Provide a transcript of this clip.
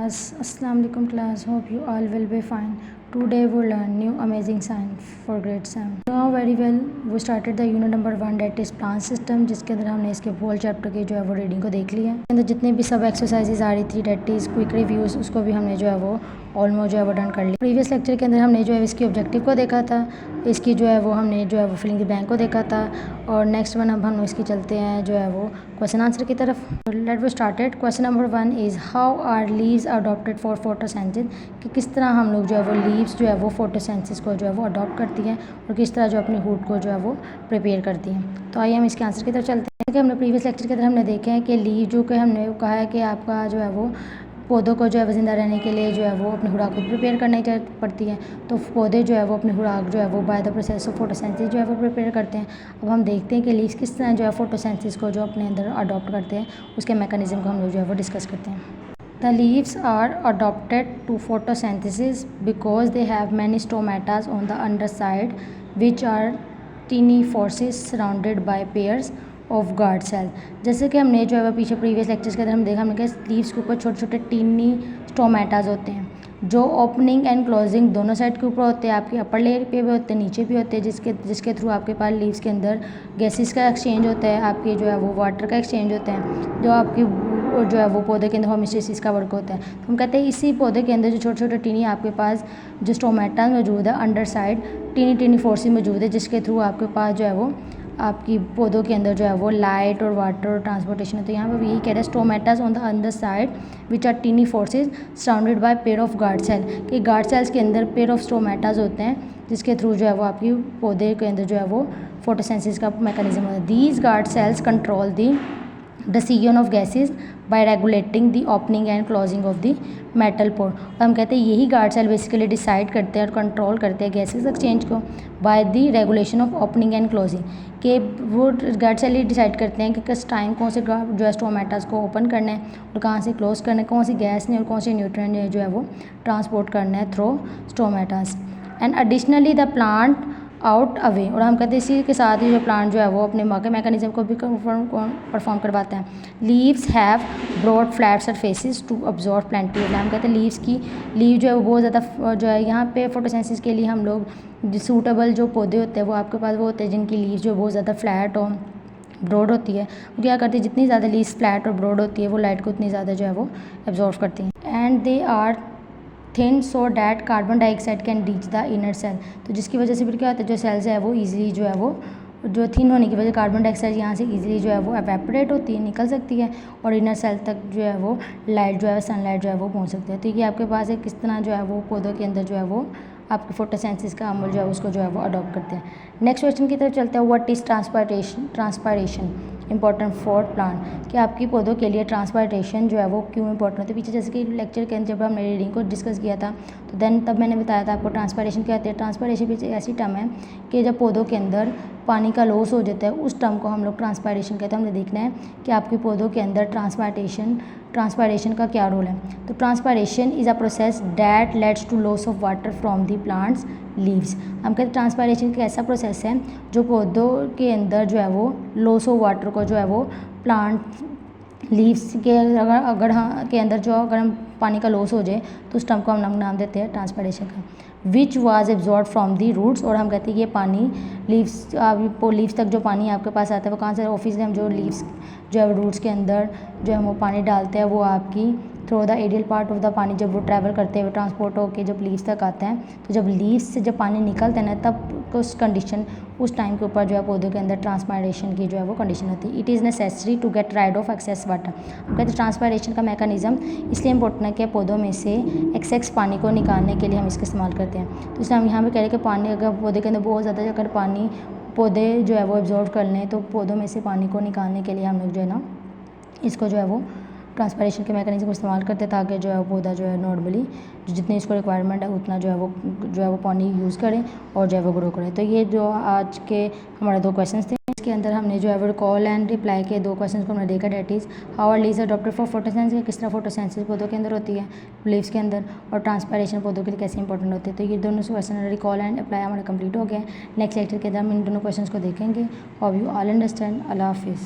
Assalamu alaikum class, hope you all will be fine. Today we learn new amazing science for grade 7. Now very well we started the unit number 1 that is plant system, जिसके अंदर हमने इसके whole chapter की जो है वो reading को देख लिया है. अंदर जितने भी सब एक्सरसाइजेज आ रही थी डेट इज क्विक रिव्यूज, उसको भी हमने जो है वो ऑलमोस्ट जो है वो डन कर लिया. प्रीवियस लेक्चर के अंदर हमने जो है इसकी ऑब्जेक्टिव को देखा था, इसकी जो है वो हमने जो है वो फिलिंग द ब्लैंक को देखा था. और नेक्स्ट वन अब हम इसकी चलते हैं जो है वो क्वेश्चन आंसर की तरफ. Let we started. Question number 1 is how are leaves adopted for photosynthesis, कि किस तरह हम लोग जो है वो लीव्स जो है वो फोटोसिंथेसिस को जो है वो अडॉप्ट करती हैं और किस तरह जो अपनी हुड को जो है वो प्रिपेयर करती हैं. तो आइए हम इसके आंसर की तरफ चलते हैं. कि हमने प्रीवियस लेक्चर के अंदर हमने देखे हैं कि लीव जो कि हमने कहा है कि आपका जो है वो पौधों को जो है ज़िंदा रहने के लिए जो है वो अपनी खुराक खुद प्रिपेयर करनी पड़ती है. तो पौधे जो है वो अपनी खुराक जो है वो by the process of photosynthesis जो है वो प्रिपेयर करते हैं. अब हम देखते हैं कि लीव्स किस तरह जो है फोटोसिंथेसिस को जो अपने अंदर अडॉप्ट करते हैं, उसके मैकेनिज्म को हम लोग जो है वो डिस्कस करते हैं. The leaves are adapted to photosynthesis because they have many stomatas on the underside which are tiny forces surrounded by pairs of guard cell. जैसे कि हमने जो है वो पीछे प्रीवियस लेक्चर्स के अंदर हम देखा, हमने कहा लीव्स के ऊपर छोटे छोटे टीनी स्टोमेटाज होते हैं जो ओपनिंग एंड क्लोजिंग दोनों साइड के ऊपर होते हैं. आपके अपर लेयर पे भी होते हैं, नीचे भी होते हैं, जिसके थ्रू आपके पास लीव्स के अंदर गैसेस का एक्सचेंज होता है, आपके जो है वो वाटर का एक्सचेंज होता है, जो आपकी जो है वो पौधे के अंदर होमियोस्टेसिस का वर्क होता है. तो हम कहते हैं इसी पौधे के अंदर जो छोटे छोटे टीनी आपके पास जो स्टोमेटा मौजूद है under side tiny tiny forces मौजूद है, जिसके थ्रू आपके पास जो है वो आपकी पौधों के अंदर जो है वो लाइट और वाटर और ट्रांसपोर्टेशन होता है. यहाँ पर यही कह रहे हैं stomatas on the under side which are tiny forces surrounded by pair of guard cell, कि गार्ड सेल्स के अंदर पेयर ऑफ स्टोमेटाज होते हैं जिसके थ्रू जो है वो आपकी पौधे के अंदर जो है वो फोटोसिंथेसिस का मैकेनिज्म होता है. These guard cells control the decision of gases by regulating the opening and closing of the metal pore. हम कहते हैं यही गार्ड सेल बेसिकली डिसाइड करते हैं और कंट्रोल करते हैं गैसेज एक्सचेंज को by the regulation of opening and closing, कि वो गार्ड सेल ही डिसाइड करते हैं कि किस टाइम कौन से जो है स्टोमेटास को ओपन करना है और कहाँ से क्लोज करना है, कौन सी गैस ने और कौन से न्यूट्रिएंट ने जो है वो ट्रांसपोर्ट करना है through stomatas. And additionally the plant out away, और हम कहते हैं इसी के साथ ही जो प्लांट जो है वो अपने मार्केट मैकेनिज्म को भी परफॉर्म करवाते हैं. Leaves have broad flat surfaces to absorb plenty of. हम कहते हैं लीव जो है वो बहुत ज़्यादा जो है यहाँ पे फोटोसिंथेसिस के लिए हम लोग जो सूटेबल जो पौधे होते हैं वो आपके पास वो होते हैं जिनकी लीव जो बहुत ज़्यादा फ्लैट हो ब्रॉड होती है. वो क्या करती है, जितनी ज़्यादा लीव्स फ्लैट और ब्रॉड होती है वो लाइट को उतनी ज़्यादा जो है वो एब्जॉर्व करती हैं. And they are thin so that carbon dioxide can reach the inner cell. तो जिसकी वजह से फिर क्या होता है, जो सेल्स है वो ईजिली जो है वो जो थिन होने की वजह से कार्बन डाइऑक्साइड यहाँ से ईजिली जो है वो एवेपोरेट होती है, निकल सकती है और इनर सेल तक जो है वो लाइट जो है सनलाइट जो है वो पहुँच सकती है. तो ये आपके पास है किस तरह जो है वो पौधों के अंदर जो है वो आपके फोटोसिंथेसिस का अमल जो है उसको जो है वो अडॉप्ट करते हैं. नेक्स्ट क्वेश्चन की तरफ चलते हैं. What is transpiration important for plant, कि आपकी पौधों के लिए ट्रांसपायरेशन जो है वो क्यों इंपॉर्टेंट होती है. पीछे जैसे कि लेक्चर के अंदर जब हमने रीडिंग को डिस्कस किया था तो तब मैंने बताया था आपको ट्रांसपायरेशन क्या होती है. ट्रांसपायरेशन भी ऐसी टर्म है कि जब पौधों के अंदर पानी का लॉस हो जाता है उस टर्म को हम लोग ट्रांसपायरेशन कहते हैं. हमने देखना है कि आपके पौधों के अंदर ट्रांसपायरेशन का क्या रोल है. तो transpiration is a process that leads to loss of water from the plants leaves. हम कहते हैं ट्रांसपायरेशन एक ऐसा प्रोसेस है जो पौधों के अंदर जो है वो लॉस ऑफ वाटर को जो है वो प्लांट लीव्स के अगर के अंदर जो अगर हम पानी का लॉस हो जाए तो उस टर्म को हम नाम देते हैं ट्रांसपायरेशन का. Which was absorb from the roots, और हम कहते हैं ये पानी लीव्स तक जो पानी आपके पास आता है वो कहाँ से, ऑफिस हम जो लीव्स जो है रूट्स के अंदर जो हम वो पानी डालते हैं वो आपकी through the aerial part of the pani जब वो ट्रैवल करते हुए ट्रांसपोर्ट होकर जब लीव्स तक आते हैं, तो जब लीव्स से जब पानी निकलता है ना तब उस कंडीशन उस टाइम के ऊपर जो है पौधों के अंदर ट्रांसपायरेशन की जो है वो कंडीशन होती है. It is necessary to get rid of excess water. हम कहते हैं ट्रांसपायरेशन का मैकेनिज्म इसलिए इंपॉर्टेंट है कि पौधों में से एक्सेस पानी को निकालने के लिए हम इसका इस्तेमाल करते हैं. तो इसलिए हम यहाँ पे कह रहे हैं कि पानी अगर पौधे के अंदर बहुत ज़्यादा अगर पानी पौधे जो है वो एब्जॉर्व कर लें तो पौधों में से पानी को निकालने के लिए हम लोग जो है ना इसको जो है वो ट्रांसपायरेशन के मैकेनिज्म को इस्तेमाल करते हैं ताकि जो है वो पौधा जो है नॉर्मली जितनी इसको रिक्वायरमेंट है उतना जो है वो पानी यूज़ करें और जो है वो ग्रो करें. तो ये जो आज के हमारे 2 क्वेश्चन थे, इसके अंदर हमने जो है वो कॉल एंड रिप्लाई के 2 क्वेश्चन को हमने देखा. That is how are leaves adopted for photosynthesis, किस तरह फोटोसिंथेसिस पौधों के अंदर होती है लीव्स के अंदर, और ट्रांसपायरेशन पौधों के लिए कैसे इंपॉर्टेंट होती है. तो ये दोनों क्वेश्चन रिकॉल एंड अप्लाई हमारा कंप्लीट हो गया है. नेक्स्ट लेक्चर के अंदर हम इन दोनों क्वेश्चन को देखेंगे. और यू ऑल अंडरस्टैंड. अल्लाह हाफिज़.